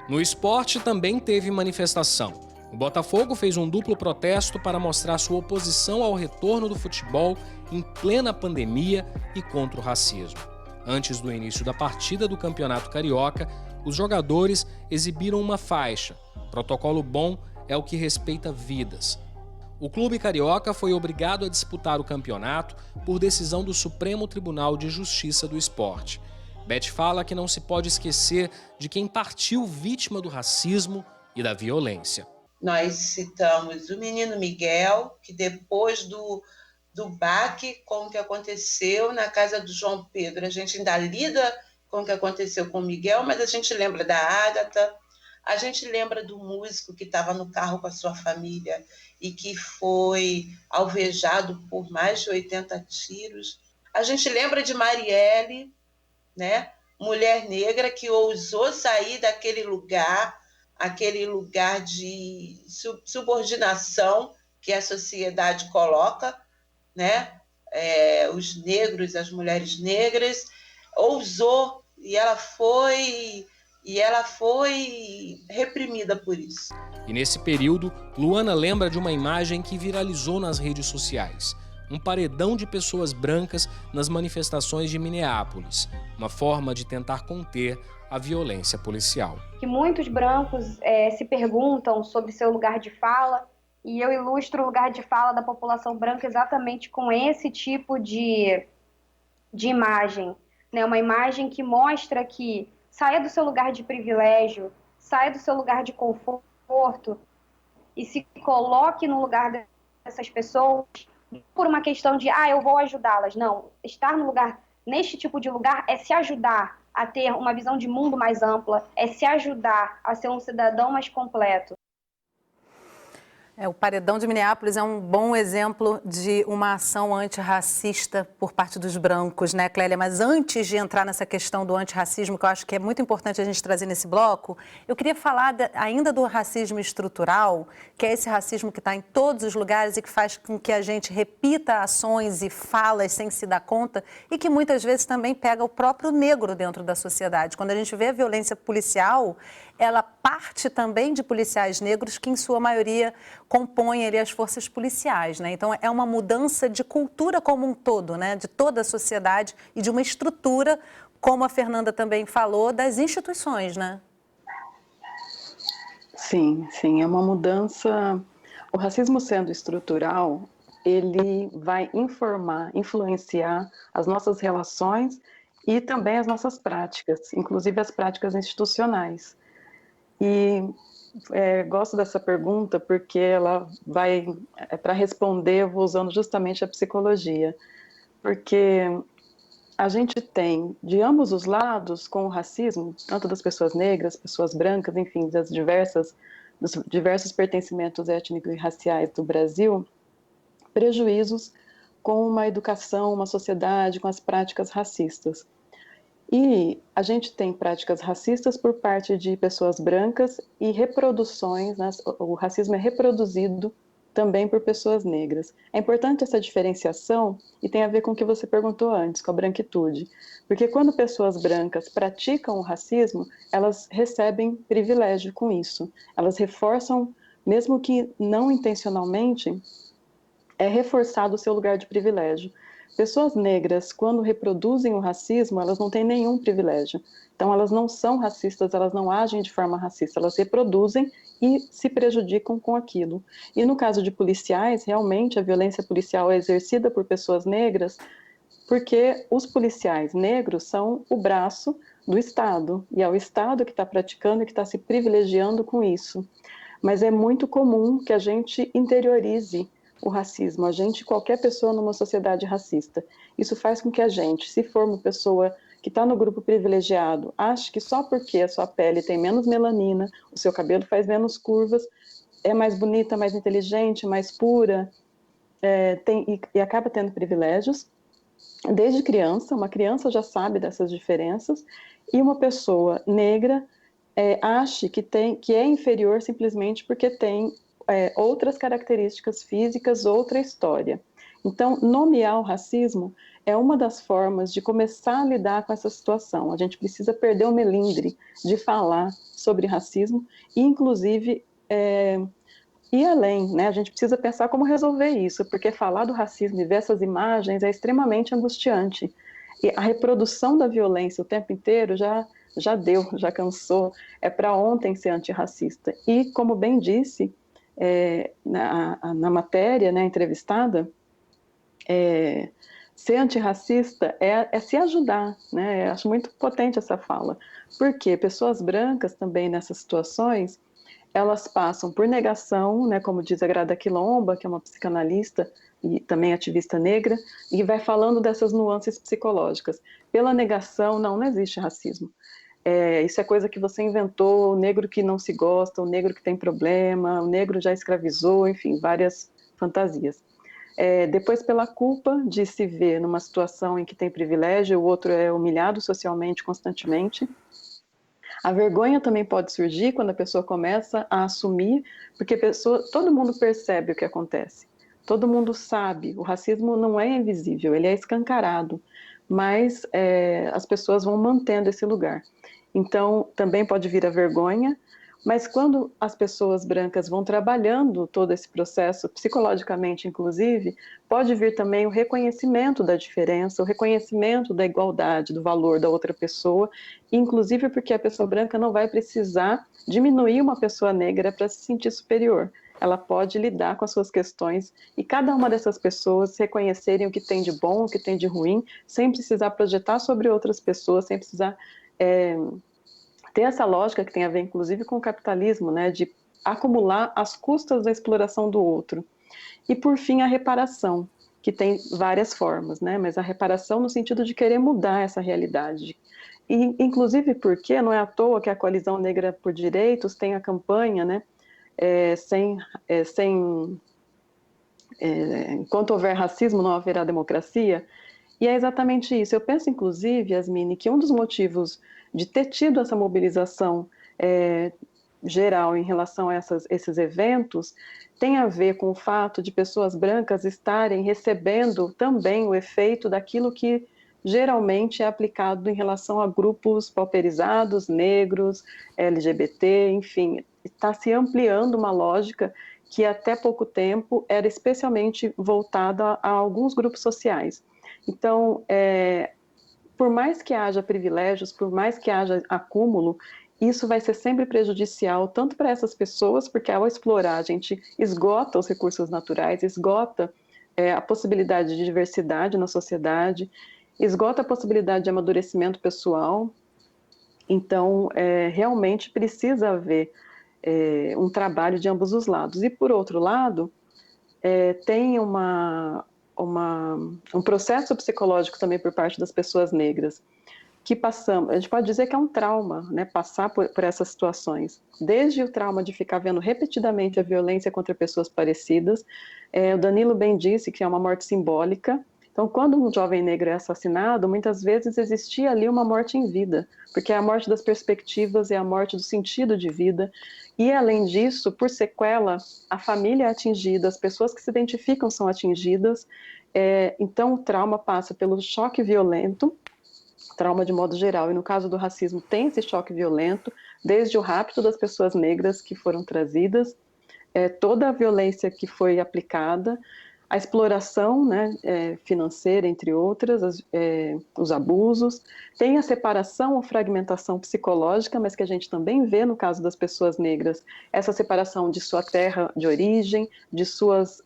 No esporte também teve manifestação. O Botafogo fez um duplo protesto para mostrar sua oposição ao retorno do futebol em plena pandemia e contra o racismo. Antes do início da partida do Campeonato Carioca, os jogadores exibiram uma faixa. Protocolo bom é o que respeita vidas. O clube carioca foi obrigado a disputar o campeonato por decisão do Supremo Tribunal de Justiça do Esporte. Beth fala que não se pode esquecer de quem partiu vítima do racismo e da violência. Nós citamos o menino Miguel, que depois do baque, como que aconteceu na casa do João Pedro, a gente ainda lida com o que aconteceu com o Miguel, mas a gente lembra da Ágata, a gente lembra do músico que estava no carro com a sua família e que foi alvejado por mais de 80 tiros. A gente lembra de Marielle, né? mulher negra que ousou sair daquele lugar de subordinação que a sociedade coloca, né? Os negros, as mulheres negras, ousou e ela foi reprimida por isso. E nesse período, Luana lembra de uma imagem que viralizou nas redes sociais. Um paredão de pessoas brancas nas manifestações de Minneapolis, uma forma de tentar conter a violência policial. Que muitos brancos se perguntam sobre seu lugar de fala, e eu ilustro o lugar de fala da população branca exatamente com esse tipo de imagem, né? Uma imagem que mostra que saia do seu lugar de privilégio, saia do seu lugar de conforto e se coloque no lugar dessas pessoas por uma questão de, eu vou ajudá-las. Não, estar no lugar, neste tipo de lugar, é se ajudar a ter uma visão de mundo mais ampla, é se ajudar a ser um cidadão mais completo. O paredão de Minneapolis é um bom exemplo de uma ação antirracista por parte dos brancos, né, Clélia? Mas antes de entrar nessa questão do antirracismo, que eu acho que é muito importante a gente trazer nesse bloco, eu queria falar ainda do racismo estrutural, que é esse racismo que está em todos os lugares e que faz com que a gente repita ações e falas sem se dar conta e que muitas vezes também pega o próprio negro dentro da sociedade. Quando a gente vê a violência policial, ela parte também de policiais negros que, em sua maioria, compõem ali as forças policiais, né? Então, é uma mudança de cultura como um todo, né? De toda a sociedade e de uma estrutura, como a Fernanda também falou, das instituições, né? Sim, é uma mudança. O racismo sendo estrutural, ele vai influenciar as nossas relações e também as nossas práticas, inclusive as práticas institucionais. E gosto dessa pergunta porque ela vai, para responder, eu vou usando justamente a psicologia, porque a gente tem, de ambos os lados, com o racismo, tanto das pessoas negras, pessoas brancas, enfim, dos diversos pertencimentos étnicos e raciais do Brasil, prejuízos com uma educação, uma sociedade, com as práticas racistas. E a gente tem práticas racistas por parte de pessoas brancas e reproduções, né? O racismo é reproduzido também por pessoas negras. É importante essa diferenciação e tem a ver com o que você perguntou antes, com a branquitude. Porque quando pessoas brancas praticam o racismo, elas recebem privilégio com isso. Elas reforçam, mesmo que não intencionalmente, é reforçado o seu lugar de privilégio. Pessoas negras, quando reproduzem o racismo, elas não têm nenhum privilégio. Então, elas não são racistas, elas não agem de forma racista, elas reproduzem e se prejudicam com aquilo. E no caso de policiais, realmente a violência policial é exercida por pessoas negras, porque os policiais negros são o braço do Estado, e é o Estado que está praticando e que está se privilegiando com isso. Mas é muito comum que a gente interiorize o racismo, qualquer pessoa numa sociedade racista. Isso faz com que a gente, se for uma pessoa que está no grupo privilegiado, ache que só porque a sua pele tem menos melanina, o seu cabelo faz menos curvas, é mais bonita, mais inteligente, mais pura, e acaba tendo privilégios. Desde criança, uma criança já sabe dessas diferenças, e uma pessoa negra ache que é inferior simplesmente porque tem outras características físicas, outra história. Então, nomear o racismo é uma das formas de começar a lidar com essa situação. A gente precisa perder o melindre de falar sobre racismo e, inclusive, ir além, né? A gente precisa pensar como resolver isso, porque falar do racismo e ver essas imagens é extremamente angustiante. E a reprodução da violência o tempo inteiro já cansou, é para ontem ser antirracista. E, como bem disse, na matéria, né, entrevistada, ser antirracista é se ajudar, né? Eu acho muito potente essa fala, porque pessoas brancas também nessas situações, elas passam por negação, né, como diz a Grada Quilomba, que é uma psicanalista e também ativista negra, e vai falando dessas nuances psicológicas. Pela negação, não existe racismo. Isso é coisa que você inventou, o negro que não se gosta, o negro que tem problema, o negro já escravizou, enfim, várias fantasias. Depois pela culpa de se ver numa situação em que tem privilégio, o outro é humilhado socialmente constantemente. A vergonha também pode surgir quando a pessoa começa a assumir, porque todo mundo percebe o que acontece, todo mundo sabe, o racismo não é invisível, ele é escancarado, mas as pessoas vão mantendo esse lugar. Então, também pode vir a vergonha, mas quando as pessoas brancas vão trabalhando todo esse processo, psicologicamente inclusive, pode vir também o reconhecimento da diferença, o reconhecimento da igualdade, do valor da outra pessoa, inclusive porque a pessoa branca não vai precisar diminuir uma pessoa negra para se sentir superior. Ela pode lidar com as suas questões e cada uma dessas pessoas reconhecerem o que tem de bom, o que tem de ruim, sem precisar projetar sobre outras pessoas, sem precisar ter essa lógica que tem a ver, inclusive, com o capitalismo, né, de acumular às custas da exploração do outro. E, por fim, a reparação, que tem várias formas, né, mas a reparação no sentido de querer mudar essa realidade. E, inclusive, porque não é à toa que a Coalizão Negra por Direitos tem a campanha, né, enquanto houver racismo, não haverá democracia. E é exatamente isso. Eu penso, inclusive, Yasmine, que um dos motivos de ter tido essa mobilização geral em relação a esses eventos tem a ver com o fato de pessoas brancas estarem recebendo também o efeito daquilo que geralmente é aplicado em relação a grupos pauperizados, negros, LGBT, enfim, está se ampliando uma lógica que até pouco tempo era especialmente voltada a alguns grupos sociais. Então, por mais que haja privilégios, por mais que haja acúmulo, isso vai ser sempre prejudicial tanto para essas pessoas, porque ao explorar a gente esgota os recursos naturais, esgota a possibilidade de diversidade na sociedade, esgota a possibilidade de amadurecimento pessoal. Então, realmente precisa haver um trabalho de ambos os lados. E, por outro lado, tem um processo psicológico também por parte das pessoas negras, que a gente pode dizer que é um trauma, né, passar por essas situações, desde o trauma de ficar vendo repetidamente a violência contra pessoas parecidas, o Danilo bem disse que é uma morte simbólica. Então, quando um jovem negro é assassinado, muitas vezes existia ali uma morte em vida, porque é a morte das perspectivas, é a morte do sentido de vida, e além disso, por sequela, a família é atingida, as pessoas que se identificam são atingidas, então o trauma passa pelo choque violento, trauma de modo geral, e no caso do racismo tem esse choque violento, desde o rapto das pessoas negras que foram trazidas, toda a violência que foi aplicada, a exploração, né, financeira, entre outras, os abusos, tem a separação ou fragmentação psicológica, mas que a gente também vê no caso das pessoas negras, essa separação de sua terra de origem, de seus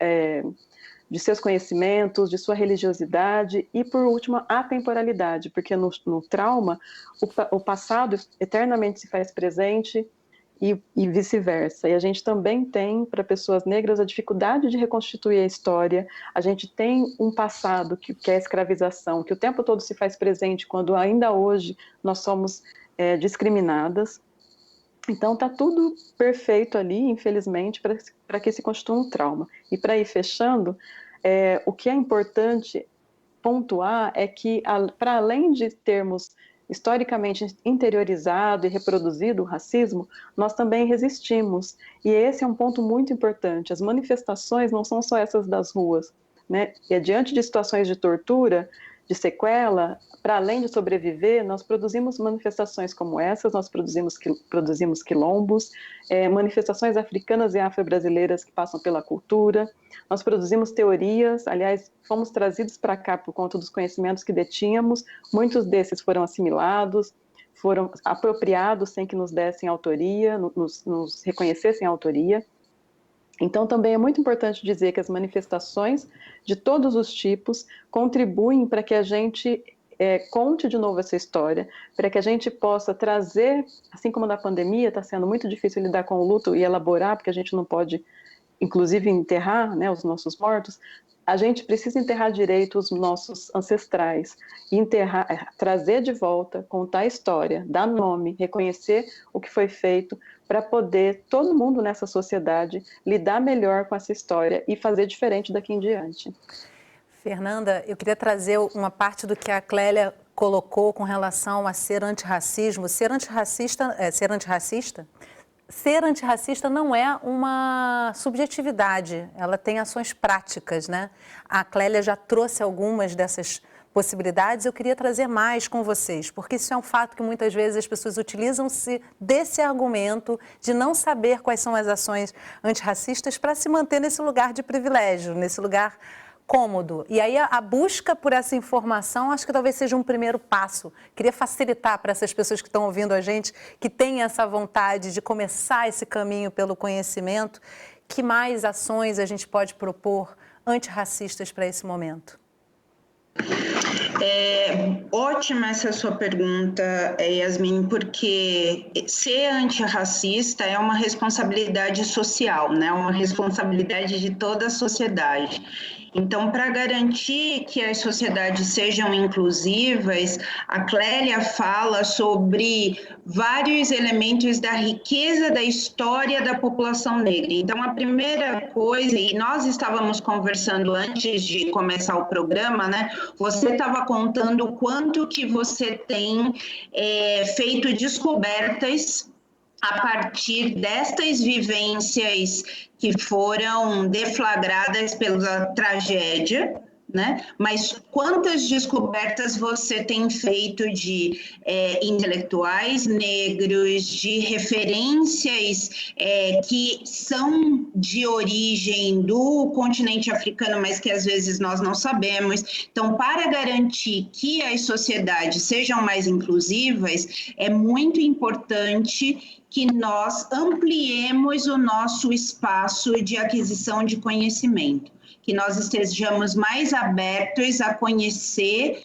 conhecimentos, de sua religiosidade e, por último, a temporalidade, porque no trauma o passado eternamente se faz presente e vice-versa. E a gente também tem, para pessoas negras, a dificuldade de reconstituir a história. A gente tem um passado que é a escravização, que o tempo todo se faz presente quando ainda hoje nós somos discriminadas. Então está tudo perfeito ali, infelizmente, para que se constitua um trauma. E para ir fechando, o que é importante pontuar é que, para além de termos historicamente interiorizado e reproduzido o racismo, nós também resistimos. E esse é um ponto muito importante. As manifestações não são só essas das ruas, né? E diante de situações de tortura, de sequela, para além de sobreviver, nós produzimos manifestações como essas, nós produzimos quilombos, manifestações africanas e afro-brasileiras que passam pela cultura, nós produzimos teorias, aliás, fomos trazidos para cá por conta dos conhecimentos que detínhamos, muitos desses foram assimilados, foram apropriados sem que nos dessem autoria, nos reconhecessem a autoria. Então, também é muito importante dizer que as manifestações de todos os tipos contribuem para que a gente conte de novo essa história, para que a gente possa trazer, assim como na pandemia está sendo muito difícil lidar com o luto e elaborar, porque a gente não pode, inclusive, enterrar, né, os nossos mortos, A gente precisa enterrar direito os nossos ancestrais, trazer de volta, contar a história, dar nome, reconhecer o que foi feito, para poder todo mundo nessa sociedade lidar melhor com essa história e fazer diferente daqui em diante. Fernanda, eu queria trazer uma parte do que a Clélia colocou com relação a ser antirracismo. Ser antirracista não é uma subjetividade, ela tem ações práticas, né? A Clélia já trouxe algumas dessas possibilidades, eu queria trazer mais com vocês, porque isso é um fato que muitas vezes as pessoas utilizam-se desse argumento de não saber quais são as ações antirracistas para se manter nesse lugar de privilégio, nesse lugar cômodo. E aí a busca por essa informação acho que talvez seja um primeiro passo. Queria facilitar para essas pessoas que estão ouvindo a gente, que têm essa vontade de começar esse caminho pelo conhecimento, que mais ações a gente pode propor antirracistas para esse momento? Ótima essa sua pergunta, Yasmin, porque ser antirracista é uma responsabilidade social, né? Uma responsabilidade de toda a sociedade. Então, para garantir que as sociedades sejam inclusivas, a Clélia fala sobre vários elementos da riqueza da história da população negra. Então, a primeira coisa, e nós estávamos conversando antes de começar o programa, né? Você estava contando o quanto que você tem feito descobertas a partir destas vivências que foram deflagradas pela tragédia, né? Mas quantas descobertas você tem feito de intelectuais negros, de referências que são de origem do continente africano, mas que às vezes nós não sabemos. Então, para garantir que as sociedades sejam mais inclusivas, é muito importante que nós ampliemos o nosso espaço de aquisição de conhecimento, que nós estejamos mais abertos a conhecer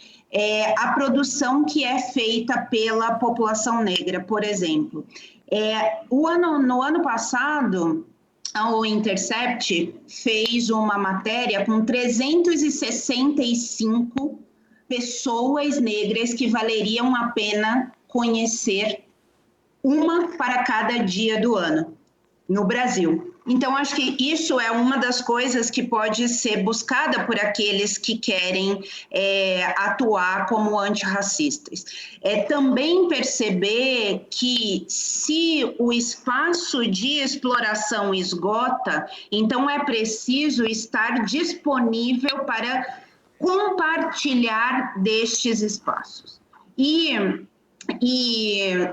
a produção que é feita pela população negra, por exemplo. No ano passado, o Intercept fez uma matéria com 365 pessoas negras que valeriam a pena conhecer, uma para cada dia do ano, no Brasil. Então, acho que isso é uma das coisas que pode ser buscada por aqueles que querem atuar como antirracistas. Também perceber que se o espaço de exploração esgota, então é preciso estar disponível para compartilhar destes espaços. E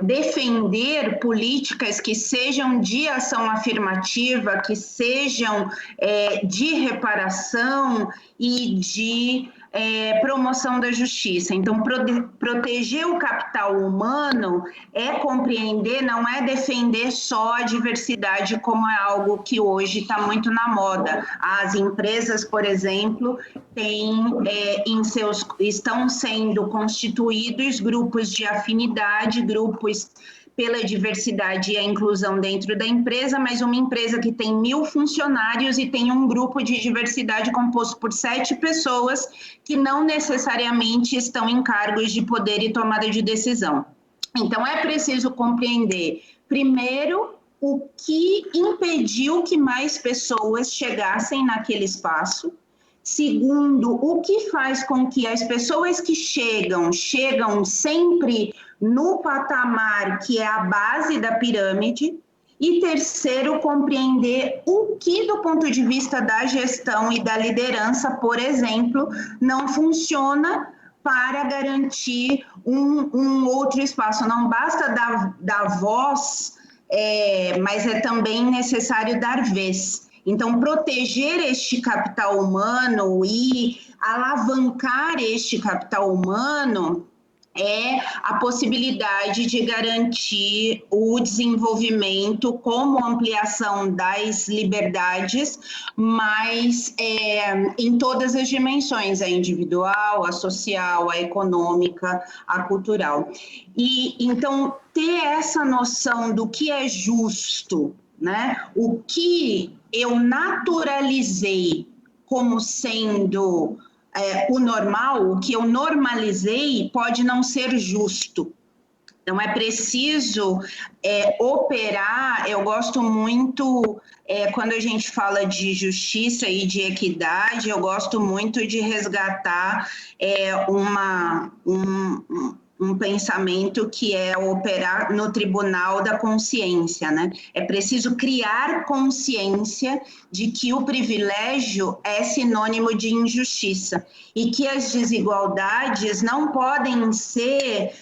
defender políticas que sejam de ação afirmativa, que sejam de reparação e de promoção da justiça. Então, proteger o capital humano é compreender, não é defender só a diversidade, como é algo que hoje está muito na moda. As empresas, por exemplo, estão sendo constituídos grupos de afinidade, grupos pela diversidade e a inclusão dentro da empresa, mas uma empresa que tem 1.000 funcionários e tem um grupo de diversidade composto por 7 pessoas que não necessariamente estão em cargos de poder e tomada de decisão. Então, é preciso compreender, primeiro, o que impediu que mais pessoas chegassem naquele espaço. Segundo, o que faz com que as pessoas que chegam sempre no patamar que é a base da pirâmide. E terceiro, compreender o que, do ponto de vista da gestão e da liderança, por exemplo, não funciona para garantir um outro espaço. Não basta dar voz, mas é também necessário dar vez. Então, proteger este capital humano e alavancar este capital humano é a possibilidade de garantir o desenvolvimento como ampliação das liberdades, mas em todas as dimensões, a individual, a social, a econômica, a cultural. E então, ter essa noção do que é justo, né? O que eu naturalizei como sendo o normal, o que eu normalizei pode não ser justo. Então, é preciso operar. Eu gosto muito, quando a gente fala de justiça e de equidade, eu gosto muito de resgatar um pensamento que é operar no tribunal da consciência, né? É preciso criar consciência de que o privilégio é sinônimo de injustiça e que as desigualdades não podem ser,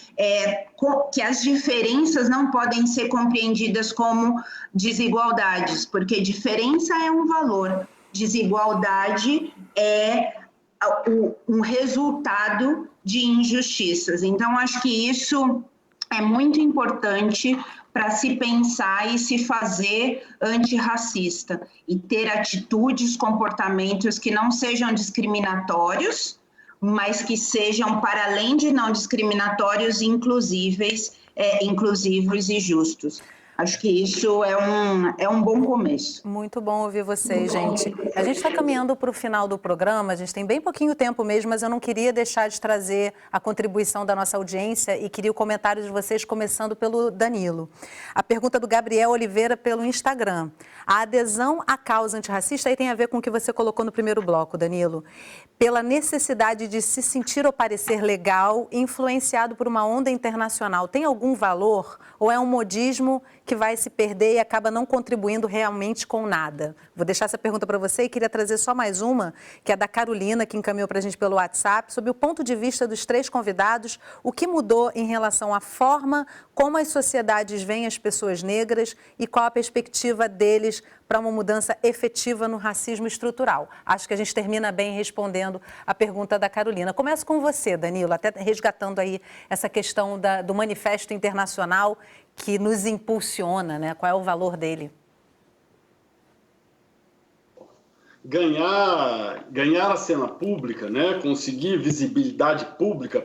que as diferenças não podem ser compreendidas como desigualdades, porque diferença é um valor, desigualdade é um resultado de injustiças. Então, acho que isso é muito importante para se pensar e se fazer antirracista e ter atitudes, comportamentos que não sejam discriminatórios, mas que sejam, para além de não discriminatórios, inclusivos e justos. Acho que isso é um bom começo. Muito bom ouvir vocês, gente. A gente está caminhando para o final do programa, a gente tem bem pouquinho tempo mesmo, mas eu não queria deixar de trazer a contribuição da nossa audiência e queria o comentário de vocês, começando pelo Danilo. A pergunta do Gabriel Oliveira pelo Instagram. A adesão à causa antirracista aí tem a ver com o que você colocou no primeiro bloco, Danilo. Pela necessidade de se sentir ou parecer legal, influenciado por uma onda internacional, tem algum valor ou é um modismo que vai se perder e acaba não contribuindo realmente com nada? Vou deixar essa pergunta para você e queria trazer só mais uma, que é da Carolina, que encaminhou para a gente pelo WhatsApp, sobre o ponto de vista dos três convidados, o que mudou em relação à forma como as sociedades veem as pessoas negras e qual a perspectiva deles para uma mudança efetiva no racismo estrutural. Acho que a gente termina bem respondendo a pergunta da Carolina. Começo com você, Danilo, até resgatando aí essa questão do Manifesto Internacional que nos impulsiona, né? Qual é o valor dele? Ganhar a cena pública, né? Conseguir visibilidade pública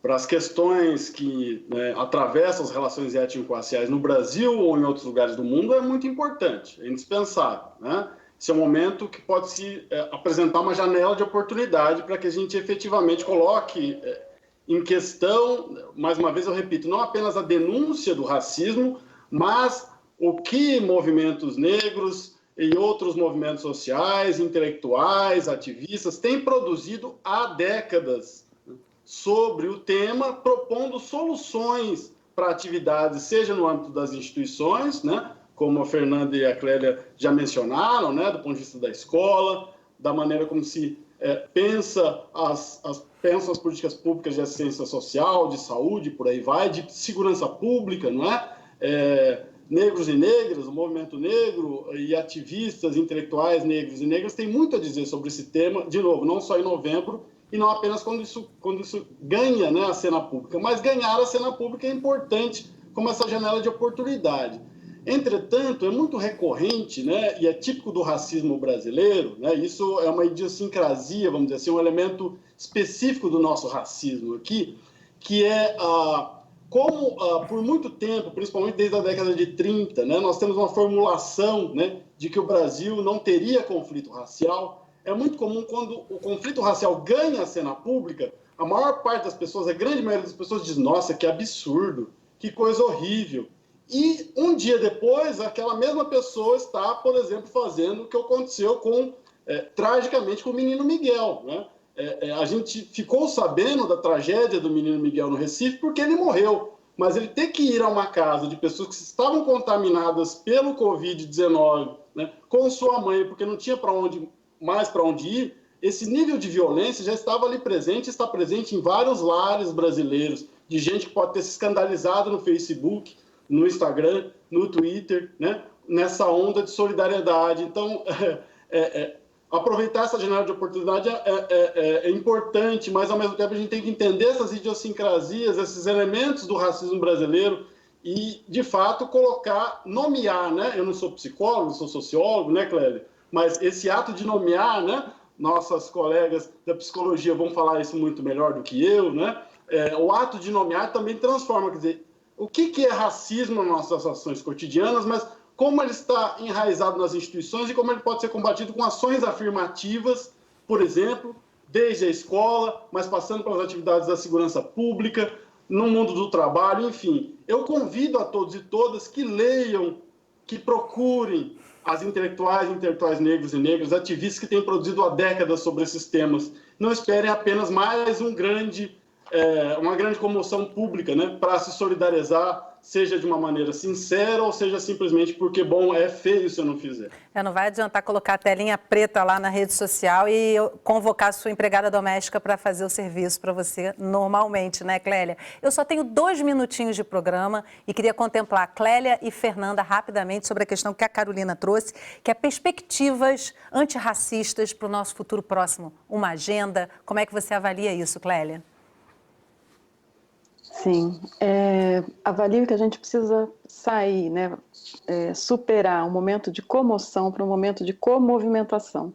para as questões que, né, atravessam as relações étnico-raciais no Brasil ou em outros lugares do mundo é muito importante, é indispensável, né? Esse é um momento que pode se apresentar uma janela de oportunidade para que a gente efetivamente coloque em questão, mais uma vez eu repito, não apenas a denúncia do racismo, mas o que movimentos negros e outros movimentos sociais, intelectuais, ativistas têm produzido há décadas sobre o tema, propondo soluções para atividades, seja no âmbito das instituições, né, como a Fernanda e a Clélia já mencionaram, né, do ponto de vista da escola, da maneira como se pensa as políticas públicas de assistência social, de saúde, por aí vai, de segurança pública, não é? Negros e negras, o movimento negro e ativistas intelectuais negros e negras têm muito a dizer sobre esse tema, de novo, não só em novembro, e não apenas quando isso ganha, né, a cena pública, mas ganhar a cena pública é importante como essa janela de oportunidade. Entretanto, é muito recorrente, né, e é típico do racismo brasileiro, né, isso é uma idiosincrasia, vamos dizer assim, um elemento específico do nosso racismo aqui, que é como por muito tempo, principalmente desde a década de 30, né, nós temos uma formulação, né, de que o Brasil não teria conflito racial. É muito comum quando o conflito racial ganha a cena pública, a maior parte das pessoas, a grande maioria das pessoas diz, nossa, que absurdo, que coisa horrível. E um dia depois, aquela mesma pessoa está, por exemplo, fazendo o que aconteceu tragicamente com o menino Miguel, né? A gente ficou sabendo da tragédia do menino Miguel no Recife porque ele morreu, mas ele ter que ir a uma casa de pessoas que estavam contaminadas pelo Covid-19, né, com sua mãe, porque não tinha mais para onde ir, esse nível de violência já estava ali presente, está presente em vários lares brasileiros, de gente que pode ter se escandalizado no Facebook, no Instagram, no Twitter, né, nessa onda de solidariedade. Então, aproveitar essa janela de oportunidade é importante, mas, ao mesmo tempo, a gente tem que entender essas idiosincrasias, esses elementos do racismo brasileiro e, de fato, nomear, né? Eu não sou psicólogo, não sou sociólogo, né, Clélia? Mas esse ato de nomear, né? Nossas colegas da psicologia vão falar isso muito melhor do que eu, né? O ato de nomear também transforma, quer dizer, o que é racismo nas nossas ações cotidianas, mas como ele está enraizado nas instituições e como ele pode ser combatido com ações afirmativas, por exemplo, desde a escola, mas passando pelas atividades da segurança pública, no mundo do trabalho, enfim. Eu convido a todos e todas que leiam, que procurem as intelectuais negros e negras, ativistas que têm produzido há décadas sobre esses temas. Não esperem apenas mais uma grande comoção pública, né, para se solidarizar, seja de uma maneira sincera ou seja simplesmente porque, bom, é feio se eu não fizer. Não vai adiantar colocar a telinha preta lá na rede social e convocar a sua empregada doméstica para fazer o serviço para você normalmente, né, Clélia? Eu só tenho 2 minutinhos de programa e queria contemplar Clélia e Fernanda rapidamente sobre a questão que a Carolina trouxe, que é perspectivas antirracistas para o nosso futuro próximo. Uma agenda, como é que você avalia isso, Clélia? Sim, avalio que a gente precisa sair, né, superar um momento de comoção para um momento de comovimentação.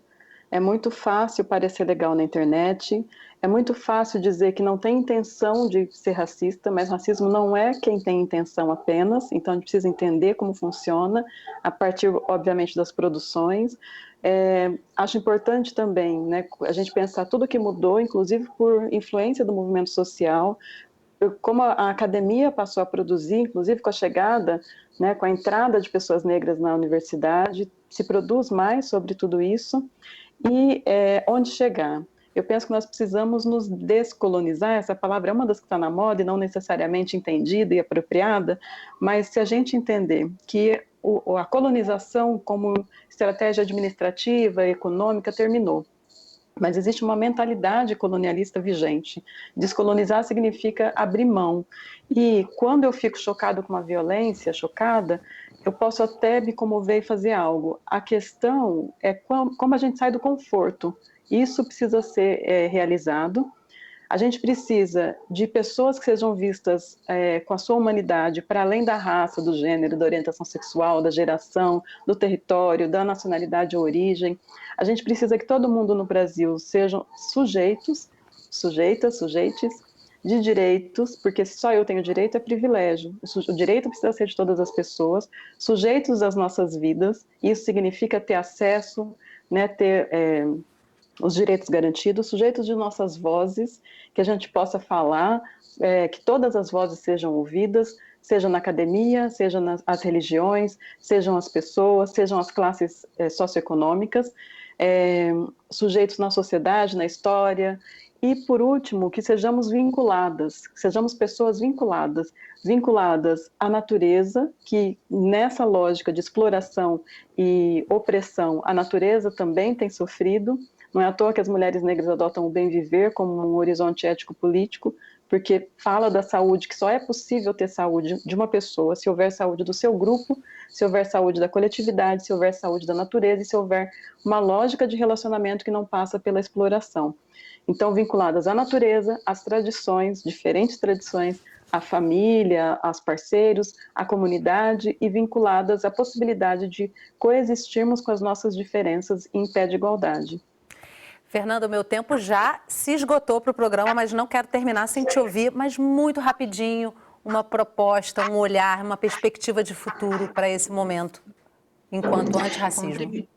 É muito fácil parecer legal na internet, é muito fácil dizer que não tem intenção de ser racista, mas racismo não é quem tem intenção apenas, então a gente precisa entender como funciona, a partir, obviamente, das produções. Acho importante também, né, a gente pensar tudo que mudou, inclusive por influência do movimento social, como a academia passou a produzir, inclusive com a chegada, né, com a entrada de pessoas negras na universidade, se produz mais sobre tudo isso. E onde chegar? Eu penso que nós precisamos nos descolonizar, essa palavra é uma das que está na moda e não necessariamente entendida e apropriada, mas se a gente entender que a colonização como estratégia administrativa e econômica terminou, mas existe uma mentalidade colonialista vigente. Descolonizar significa abrir mão. E quando eu fico chocado com uma violência, eu posso até me comover e fazer algo. A questão é como a gente sai do conforto. Isso precisa ser realizado. A gente precisa de pessoas que sejam vistas com a sua humanidade, para além da raça, do gênero, da orientação sexual, da geração, do território, da nacionalidade ou origem. A gente precisa que todo mundo no Brasil sejam sujeitos, sujeitas, sujeites, de direitos, porque se só eu tenho direito é privilégio. O direito precisa ser de todas as pessoas, sujeitos às nossas vidas. Isso significa ter acesso, né, ter os direitos garantidos, sujeitos de nossas vozes, que a gente possa falar, que todas as vozes sejam ouvidas, seja na academia, seja nas religiões, sejam as pessoas, sejam as classes socioeconômicas, sujeitos na sociedade, na história, e por último, que sejamos vinculadas, que sejamos pessoas vinculadas à natureza, que nessa lógica de exploração e opressão, a natureza também tem sofrido. Não é à toa que as mulheres negras adotam o bem viver como um horizonte ético-político, porque fala da saúde, que só é possível ter saúde de uma pessoa se houver saúde do seu grupo, se houver saúde da coletividade, se houver saúde da natureza e se houver uma lógica de relacionamento que não passa pela exploração. Então, vinculadas à natureza, às tradições, diferentes tradições, à família, aos parceiros, à comunidade e vinculadas à possibilidade de coexistirmos com as nossas diferenças em pé de igualdade. Fernanda, o meu tempo já se esgotou para o programa, mas não quero terminar sem te ouvir, mas muito rapidinho, uma proposta, um olhar, uma perspectiva de futuro para esse momento, enquanto antirracismo.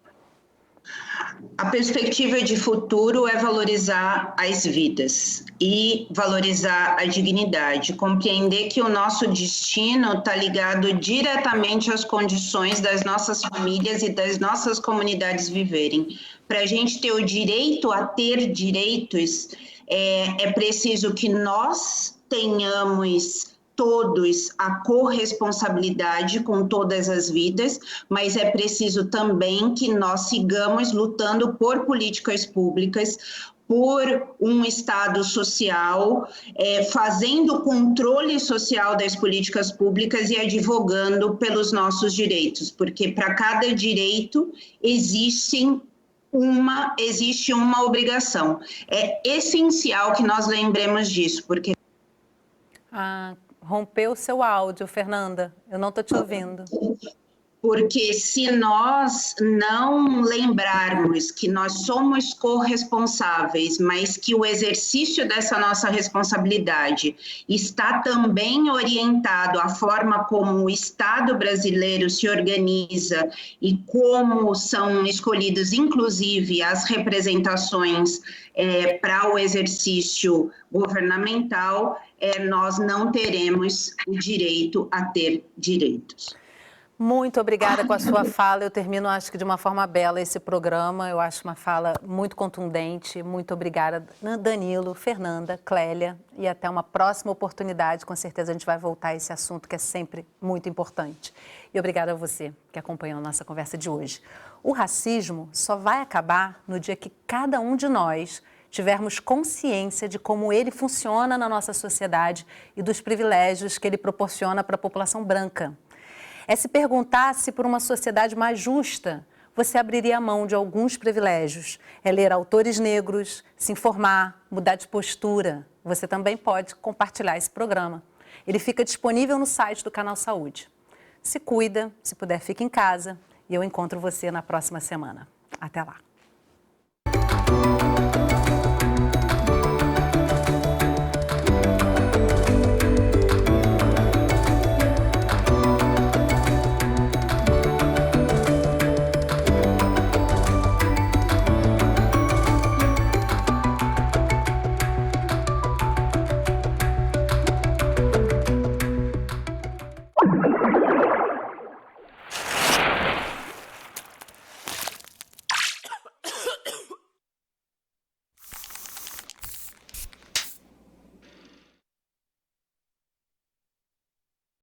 A perspectiva de futuro é valorizar as vidas e valorizar a dignidade, compreender que o nosso destino está ligado diretamente às condições das nossas famílias e das nossas comunidades viverem. Para a gente ter o direito a ter direitos, é preciso que nós tenhamos todos a corresponsabilidade com todas as vidas, mas é preciso também que nós sigamos lutando por políticas públicas, por um Estado social, fazendo controle social das políticas públicas e advogando pelos nossos direitos, porque para cada direito existe uma obrigação. É essencial que nós lembremos disso, porque... Rompeu o seu áudio, Fernanda. Eu não estou te ouvindo. Porque se nós não lembrarmos que nós somos corresponsáveis, mas que o exercício dessa nossa responsabilidade está também orientado à forma como o Estado brasileiro se organiza e como são escolhidos, inclusive, as representações para o exercício governamental, nós não teremos o direito a ter direitos. Muito obrigada com a sua fala. Eu termino, acho que de uma forma bela esse programa. Eu acho uma fala muito contundente. Muito obrigada, Danilo, Fernanda, Clélia. E até uma próxima oportunidade. Com certeza a gente vai voltar a esse assunto que é sempre muito importante. E obrigada a você que acompanhou a nossa conversa de hoje. O racismo só vai acabar no dia que cada um de nós tivermos consciência de como ele funciona na nossa sociedade e dos privilégios que ele proporciona para a população branca. É se perguntar se por uma sociedade mais justa você abriria a mão de alguns privilégios. É ler autores negros, se informar, mudar de postura. Você também pode compartilhar esse programa. Ele fica disponível no site do Canal Saúde. Se cuida, se puder, fique em casa e eu encontro você na próxima semana. Até lá.